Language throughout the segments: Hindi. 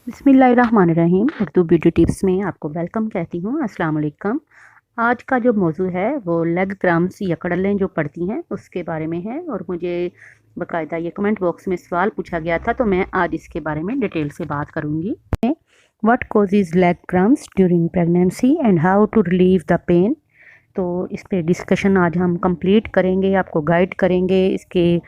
बिस्मिल्लाहिर्रहमानिर्रहीम। उर्दू ब्यूटी टिप्स में आपको वेलकम कहती हूँ। अस्सलाम वालेकुम। आज का जो मौजू है वो लेग क्रम्स या कड़लें जो पड़ती हैं उसके बारे में है, और मुझे बाकायदा ये कमेंट बॉक्स में सवाल पूछा गया था, तो मैं आज इसके बारे में डिटेल से बात करूँगी। What causes leg cramps during pregnancy and how to relieve the pain. तो इस पे डिस्कशन आज हम कंप्लीट करेंगे, आपको गाइड करेंगे, इसके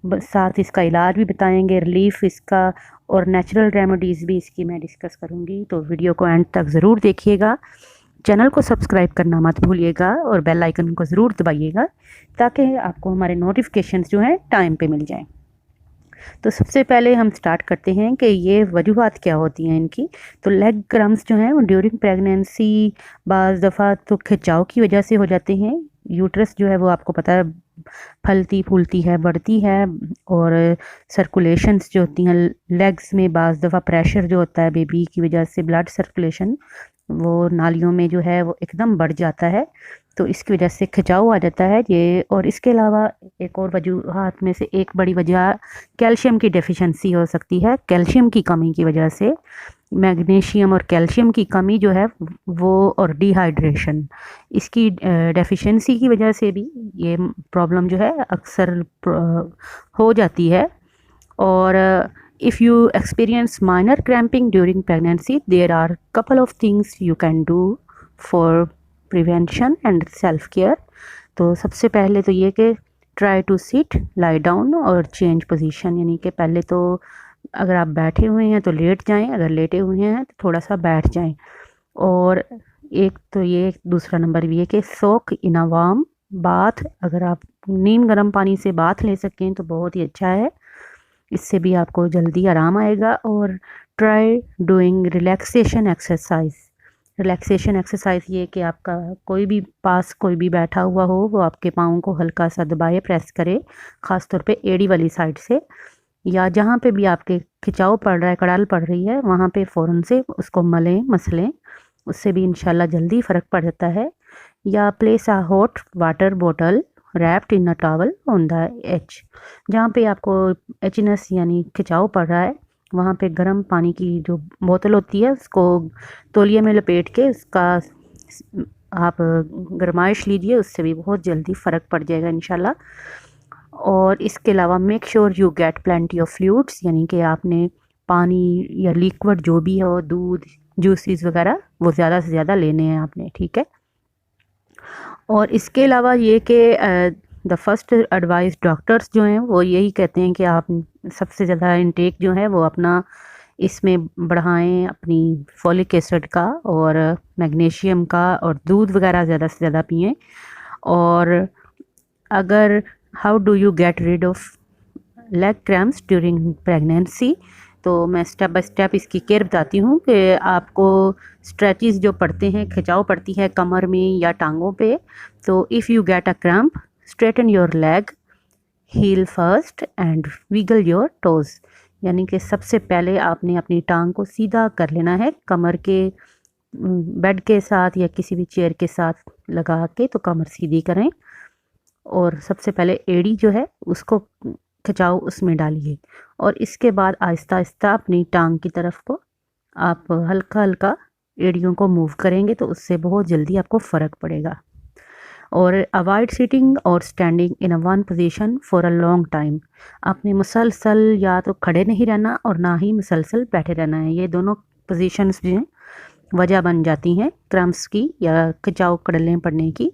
साथ इसका इलाज भी बताएंगे, रिलीफ इसका, और नेचुरल रेमेडीज़ भी इसकी मैं डिस्कस करूंगी। तो वीडियो को एंड तक ज़रूर देखिएगा। चैनल को सब्सक्राइब करना मत भूलिएगा और बेल आइकन को ज़रूर दबाइएगा ताकि आपको हमारे नोटिफिकेशंस जो हैं टाइम पे मिल जाएं। तो सबसे पहले हम स्टार्ट करते हैं कि ये वजूहत क्या होती हैं इनकी। तो लेग क्रम्स जो हैं वो ड्यूरिंग प्रेगनेंसी बाज़ दफ़ा तो खिंचाव की वजह से हो जाते हैं। यूट्रस जो है वो आपको पता है फलती फूलती है, बढ़ती है, और सर्कुलेशंस जो होती हैं लेग्स में, बाज़ दफ़ा प्रेशर जो होता है बेबी की वजह से ब्लड सर्कुलेशन वो नालियों में जो है वो एकदम बढ़ जाता है, तो इसकी वजह से खिंचाव आ जाता है ये। और इसके अलावा एक और वजूहत में से एक बड़ी वजह कैल्शियम की डेफिशिएंसी हो सकती है। कैल्शियम की कमी की वजह से, मैग्नीशियम और कैल्शियम की कमी जो है वो, और डिहाइड्रेशन, इसकी डेफिशिएंसी की वजह से भी ये प्रॉब्लम जो है अक्सर हो जाती है। और if you experience minor cramping during pregnancy, there are couple of things you can do for prevention and self care। तो सबसे पहले तो ये कि try to sit, lie down और चेंज पोजीशन, यानी कि पहले तो अगर आप बैठे हुए हैं तो लेट जाएं, अगर लेटे हुए हैं तो थोड़ा सा बैठ जाएं। और एक तो ये, दूसरा नंबर भी है कि सोक इन अ वार्म बाथ, अगर आप नीम गर्म पानी से बाथ ले सकें तो बहुत ही अच्छा है, इससे भी आपको जल्दी आराम आएगा। और try doing relaxation exercise. Relaxation exercise ये कि आपका कोई भी पास कोई भी बैठा हुआ हो वो आपके पाँव को हल्का सा दबाए, प्रेस करे, ख़ास तौर पे एड़ी वाली साइड से, या जहाँ पे भी आपके खिंचाव पड़ रहा है, कड़ाल पड़ रही है, वहाँ पे फ़ौरन से उसको मसलें, उससे भी इंशाल्लाह जल्दी फ़र्क पड़ जाता है। या place a hot water bottle wrapped in a towel on the H, जहाँ पे आपको एचनेस यानी खिंचाव पड़ रहा है वहाँ पे गर्म पानी की जो बोतल होती है उसको तौलिए में लपेट के उसका आप गरमाइश लीजिए, उससे भी बहुत जल्दी फ़र्क पड़ जाएगा इंशाल्लाह। और इसके अलावा make sure you get plenty of fluids, यानी कि आपने पानी या लिक्विड जो भी हो, दूध, जूसेस वगैरह, वो ज़्यादा से ज़्यादा लेने हैं आपने, ठीक है। और इसके अलावा ये कि द फर्स्ट एडवाइस डॉक्टर्स जो हैं वो यही कहते हैं कि आप सबसे ज़्यादा इंटेक जो है वो अपना इसमें बढ़ाएं, अपनी फॉलिक एसिड का और मैग्नीशियम का, और दूध वगैरह ज़्यादा से ज़्यादा पिएं। और अगर how do you get rid of leg cramps during pregnancy, तो मैं स्टेप बाय स्टेप इसकी केयर बताती हूँ कि आपको स्ट्रेचेस जो पड़ते हैं, खिंचाव पड़ती है कमर में या टांगों पे, तो if you get a cramp straighten your leg, heel first and wiggle your toes, यानी कि सबसे पहले आपने अपनी टांग को सीधा कर लेना है कमर के बेड के साथ या किसी भी चेयर के साथ लगा के, तो कमर सीधी करें और सबसे पहले एड़ी जो है उसको खिंचाव उसमें डालिए, और इसके बाद आहिस्ता आहिस्ता अपनी टांग की तरफ को आप हल्का हल्का एड़ियों को मूव करेंगे, तो उससे बहुत जल्दी आपको फ़र्क पड़ेगा। और अवॉइड सिटिंग और standing in a one position for a long time, आपने मुसलसल या तो खड़े नहीं रहना और ना ही मुसलसल बैठे रहना है। ये दोनों पोजीशंस जो हैं वजह बन जाती हैं क्रम्प्स की या खिंचाव कड़लें पड़ने की,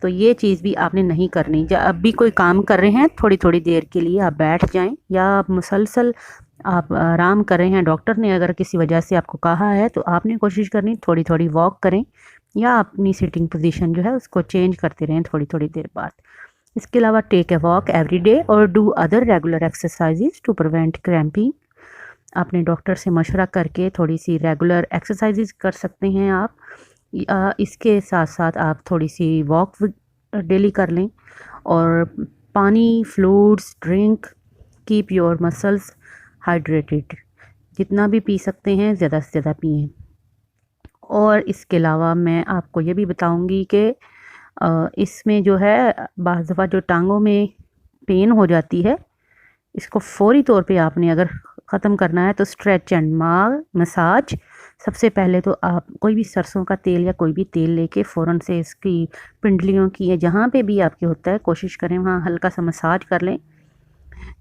तो ये चीज़ भी आपने नहीं करनी। जब अब भी कोई काम कर रहे हैं थोड़ी थोड़ी देर के लिए आप बैठ जाएं, या आप मुसलसल आप आराम कर रहे हैं, डॉक्टर ने अगर किसी वजह से आपको कहा है तो आपने कोशिश करनी थोड़ी थोड़ी वॉक करें, या अपनी सिटिंग पोजीशन जो है उसको चेंज करते रहें थोड़ी थोड़ी देर बाद। इसके अलावा take a walk every day और do other regular exercises to prevent cramping, अपने डॉक्टर से मशवरा करके थोड़ी सी रेगुलर एक्सरसाइजेज कर सकते हैं आप। इसके साथ साथ आप थोड़ी सी वॉक डेली कर लें, और पानी, fluids drink, keep your muscles hydrated, जितना भी पी सकते हैं ज़्यादा से ज़्यादा पिएं। और इसके अलावा मैं आपको ये भी बताऊंगी कि इसमें जो है बाज़ दफ़ा जो टांगों में पेन हो जाती है, इसको फ़ौरी तौर पे आपने अगर ख़त्म करना है तो स्ट्रेच एंड मसाज। सबसे पहले तो आप कोई भी सरसों का तेल या कोई भी तेल लेके फ़ौरन से इसकी पिंडलियों की या जहाँ पे भी आपके होता है कोशिश करें वहाँ हल्का सा मसाज कर लें।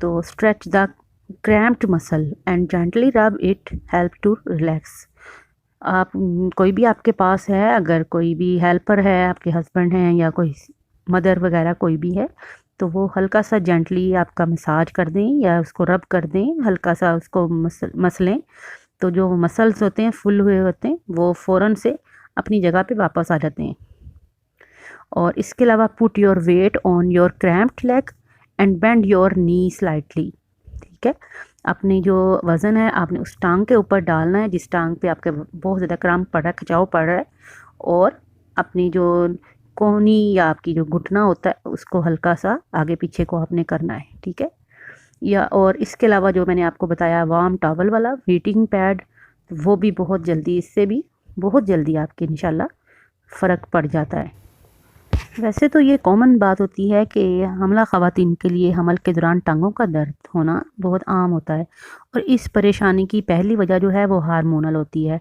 तो stretch the cramped muscle and gently rub it help to relax. आप कोई भी आपके पास है, अगर कोई भी हेल्पर है, आपके हस्बैंड हैं या कोई मदर वगैरह कोई भी है, तो वो हल्का सा जेंटली आपका मसाज कर दें या उसको रब कर दें, हल्का सा उसको मसलें। तो जो मसल्स होते हैं फुल हुए होते हैं वो फ़ौरन से अपनी जगह पे वापस आ जाते हैं। और इसके अलावा put your weight on your cramped leg and bend your knee slightly. ठीक है, अपनी जो वज़न है आपने उस टांग के ऊपर डालना है जिस टांग पे आपके बहुत ज़्यादा क्रैम्प पड़ रहा है, खिंचाव पड़ रहा है, और अपनी जो कोहनी या आपकी जो घुटना होता है उसको हल्का सा आगे पीछे को आपने करना है। ठीक है, या और इसके अलावा जो मैंने आपको बताया वार्म टॉवल वाला हीटिंग पैड, वो भी बहुत जल्दी, इससे भी बहुत जल्दी आपके इंशाल्लाह फ़र्क पड़ जाता है। वैसे तो ये कॉमन बात होती है कि हमला ख़वातीन के लिए हमल के दौरान टांगों का दर्द होना बहुत आम होता है, और इस परेशानी की पहली वजह जो है वो हार्मोनल होती है,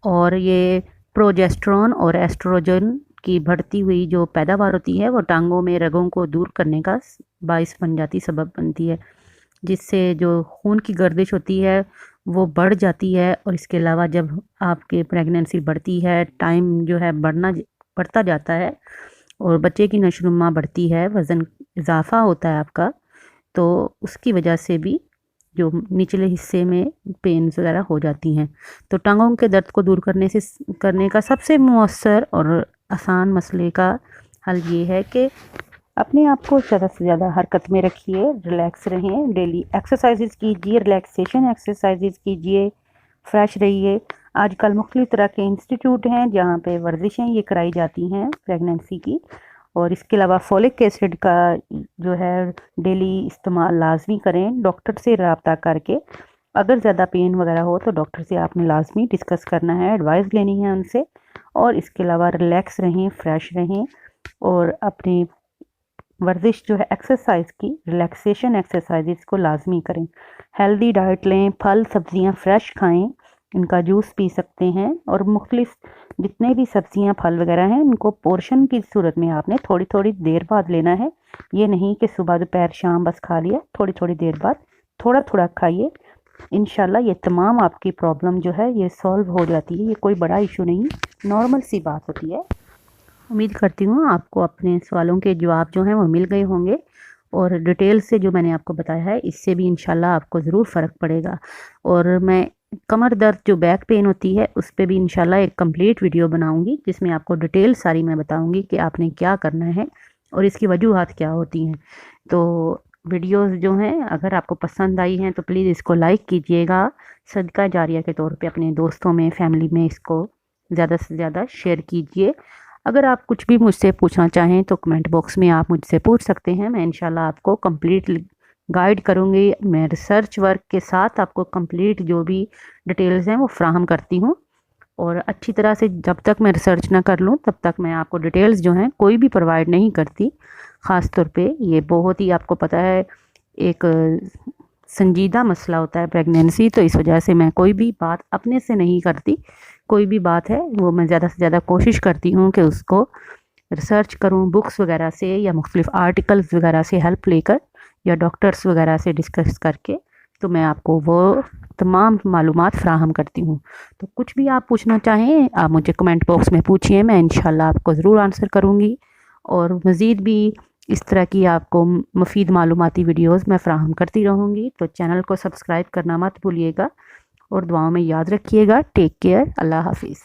और ये प्रोजेस्टेरोन और एस्ट्रोजन की बढ़ती हुई जो पैदावार होती है वो टांगों में रगों को दूर करने का बाइस बन जाती, सबब बनती है, जिससे जो खून की गर्दिश होती है वो बढ़ जाती है। और इसके अलावा जब आपके प्रेगनेंसी बढ़ती है, टाइम जो है बढ़ता जाता है और बच्चे की नशोनुमा बढ़ती है, वज़न इजाफ़ा होता है आपका, तो उसकी वजह से भी जो निचले हिस्से में पेन्स वगैरह हो जाती हैं। तो टांगों के दर्द को दूर करने का सबसे मौसर और आसान मसले का हल ये है कि अपने आप को ज़्यादा से ज़्यादा हरकत में रखिए, रिलैक्स रहें, डेली एक्सरसाइजेज़ कीजिए, रिलैक्सेशन एक्सरसाइजेज़ कीजिए, फ्रेश रहिए। आजकल मुख्तलिफ़ तरह के इंस्टीट्यूट हैं जहाँ पे वर्जिशें ये कराई जाती हैं प्रेगनेंसी की। और इसके अलावा फॉलिक एसिड का जो है डेली इस्तेमाल लाजमी करें, डॉक्टर से रब्ता करके। अगर ज़्यादा पेन वगैरह हो तो डॉक्टर से आपने लाजमी डिस्कस करना है, एडवाइस लेनी है उनसे। और इसके अलावा रिलैक्स रहें, फ्रेश रहें, और अपनी वर्जिश जो है एक्सरसाइज की रिलैक्सेशन एक्सरसाइजेस को लाजमी करें। हेल्दी डाइट लें, फल सब्जियां फ्रेश खाएं, इनका जूस पी सकते हैं, और मुख्तलिफ जितने भी सब्जियां फल वगैरह हैं उनको पोर्शन की सूरत में आपने थोड़ी थोड़ी देर बाद लेना है। ये नहीं कि सुबह दोपहर शाम बस खा लिया, थोड़ी थोड़ी देर बाद थोड़ा थोड़ा खाइए। इंशाल्लाह ये तमाम आपकी प्रॉब्लम जो है ये सॉल्व हो जाती है। ये कोई बड़ा इशू नहीं, नॉर्मल सी बात होती है। उम्मीद करती हूँ आपको अपने सवालों के जवाब जो हैं वो मिल गए होंगे, और डिटेल से जो मैंने आपको बताया है इससे भी इंशाल्लाह आपको ज़रूर फ़र्क पड़ेगा। और मैं कमर दर्द जो बैक पेन होती है उस पर भी इंशाल्लाह एक कंप्लीट वीडियो बनाऊंगी जिसमें आपको डिटेल सारी मैं बताऊंगी कि आपने क्या करना है और इसकी वजूहात क्या होती हैं। तो वीडियोस जो हैं अगर आपको पसंद आई हैं तो प्लीज़ इसको लाइक कीजिएगा, सदका जारिया के तौर पे अपने दोस्तों में, फैमिली में इसको ज़्यादा से ज़्यादा शेयर कीजिए। अगर आप कुछ भी मुझसे पूछना चाहें तो कमेंट बॉक्स में आप मुझसे पूछ सकते हैं, मैं इंशाल्लाह आपको कंप्लीट गाइड करूँगी। मैं रिसर्च वर्क के साथ आपको कंप्लीट जो भी डिटेल्स हैं वो फ्राहम करती हूँ, और अच्छी तरह से जब तक मैं रिसर्च ना कर लूँ तब तक मैं आपको डिटेल्स जो हैं कोई भी प्रोवाइड नहीं करती। ख़ास तौर पे ये बहुत ही आपको पता है एक संजीदा मसला होता है प्रेगनेंसी, तो इस वजह से मैं कोई भी बात अपने से नहीं करती। कोई भी बात है वो मैं ज़्यादा से ज़्यादा कोशिश करती हूँ कि उसको रिसर्च करूँ, बुक्स वगैरह से या मुख्तलिफ आर्टिकल्स वगैरह से हेल्प लेकर या डॉक्टर्स वगैरह से डिस्कस करके, तो मैं आपको वो तमाम मालूमात फ़राहम करती हूँ। तो कुछ भी आप पूछना चाहें आप मुझे कमेंट बॉक्स में पूछिए, मैं इंशाल्लाह आपको ज़रूर आंसर करूँगी। और मज़ीद भी इस तरह की आपको मुफीद मालूमाती वीडियोस मैं फ़राहम करती रहूँगी। तो चैनल को सब्सक्राइब करना मत भूलिएगा और दुआओं में याद रखिएगा। टेक केयर, अल्लाह हाफिज़।